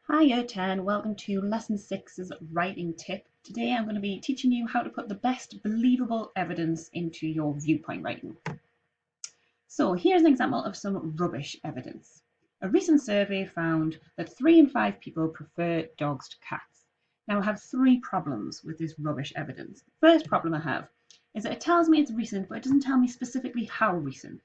Hi Year 10, welcome to Lesson 6's writing tip. Today I'm going to be teaching you how to put the best believable evidence into your viewpoint writing. So here's an example of some rubbish evidence. A recent survey found that 3 in 5 people prefer dogs to cats. Now I have 3 problems with this rubbish evidence. The first problem I have is that it tells me it's recent, but it doesn't tell me specifically how recent.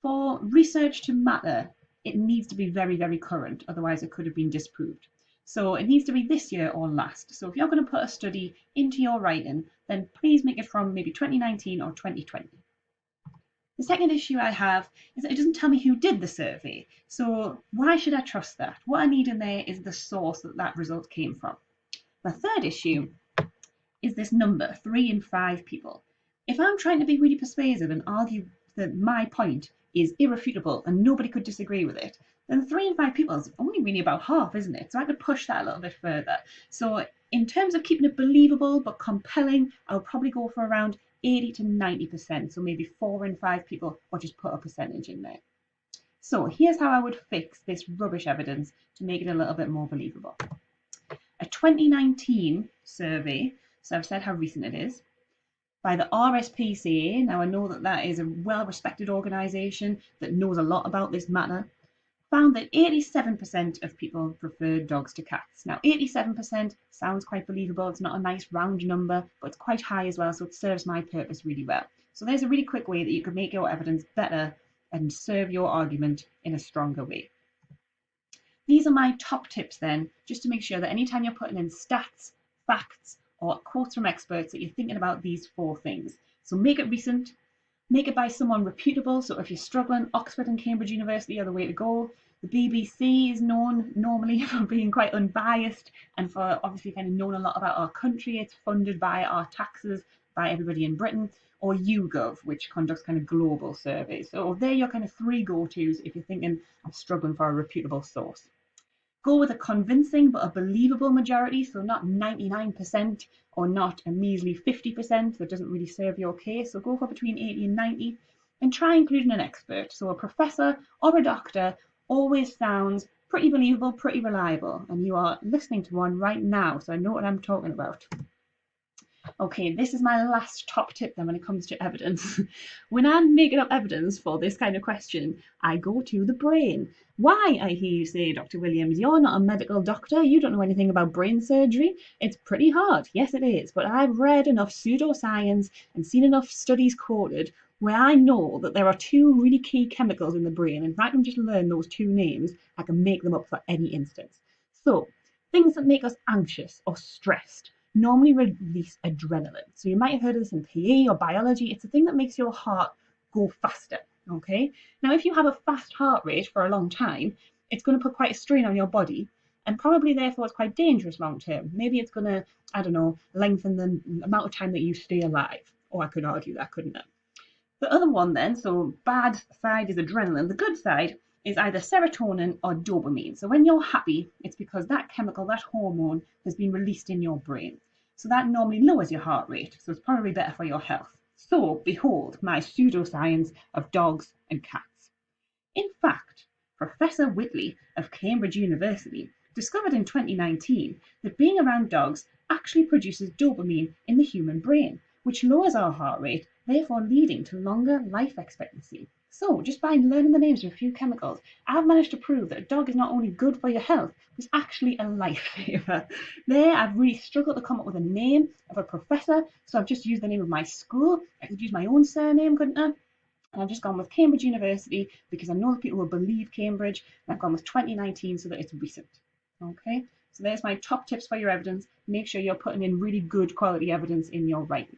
For research to matter, it needs to be very, very current, otherwise it could have been disproved. So it needs to be this year or last. So if you're going to put a study into your writing, then please make it from maybe 2019 or 2020. The second issue I have is that it doesn't tell me who did the survey. So why should I trust that? What I need in there is the source that result came from. The third issue is this number, 3 in 5 people. If I'm trying to be really persuasive and argue that my point is irrefutable and nobody could disagree with it, then 3 in 5 people is only really about half, isn't it? So I could push that a little bit further. So in terms of keeping it believable but compelling, I'll probably go for around 80 to 90%. So maybe 4 in 5 people, or just put a percentage in there. So here's how I would fix this rubbish evidence to make it a little bit more believable. A 2019 survey, so I've said how recent it is, by the RSPCA. Now I know that is a well-respected organisation that knows a lot about this matter, found that 87% of people prefer dogs to cats. Now 87% sounds quite believable. It's not a nice round number, but it's quite high as well, so it serves my purpose really well. So there's a really quick way that you could make your evidence better and serve your argument in a stronger way. These are my top tips then, just to make sure that anytime you're putting in stats, facts, or quotes from experts, that you're thinking about these 4 things. So make it recent, make it by someone reputable. So if you're struggling, Oxford and Cambridge University are the way to go. The BBC is known normally for being quite unbiased and for obviously kind of knowing a lot about our country. It's funded by our taxes, by everybody in Britain. Or YouGov, which conducts kind of global surveys. So they're your kind of 3 go-tos if you're thinking I'm struggling for a reputable source. Go with a convincing but a believable majority, so not 99% or not a measly 50% that doesn't really serve your case. So go for between 80 and 90, and try including an expert. So a professor or a doctor always sounds pretty believable, pretty reliable, and you are listening to one right now, so I know what I'm talking about. Okay, this is my last top tip then when it comes to evidence. When I'm making up evidence for this kind of question, I go to the brain. Why, I hear you say, Dr. Williams, you're not a medical doctor, you don't know anything about brain surgery. It's pretty hard. Yes, it is, but I've read enough pseudoscience and seen enough studies quoted where I know that there are 2 really key chemicals in the brain. And if I can just learn those 2 names, I can make them up for any instance. So, things that make us anxious or stressed normally release adrenaline. So you might have heard of this in PE or biology. It's the thing that makes your heart go faster. Okay. Now, if you have a fast heart rate for a long time, it's going to put quite a strain on your body, and probably therefore it's quite dangerous long term. Maybe it's going to, I don't know, lengthen the amount of time that you stay alive. Or I could argue that, couldn't I? The other one then, so bad side is adrenaline. The good side is either serotonin or dopamine. So when you're happy, it's because that chemical, that hormone, has been released in your brain. So that normally lowers your heart rate. So it's probably better for your health. So behold my pseudoscience of dogs and cats. In fact, Professor Whitley of Cambridge University discovered in 2019 that being around dogs actually produces dopamine in the human brain, which lowers our heart rate, therefore leading to longer life expectancy. So, just by learning the names of a few chemicals, I've managed to prove that a dog is not only good for your health, it's actually a lifesaver. There, I've really struggled to come up with a name of a professor, so I've just used the name of my school. I could use my own surname, couldn't I? And I've just gone with Cambridge University because I know that people will believe Cambridge, and I've gone with 2019 so that it's recent. Okay, so there's my top tips for your evidence. Make sure you're putting in really good quality evidence in your writing.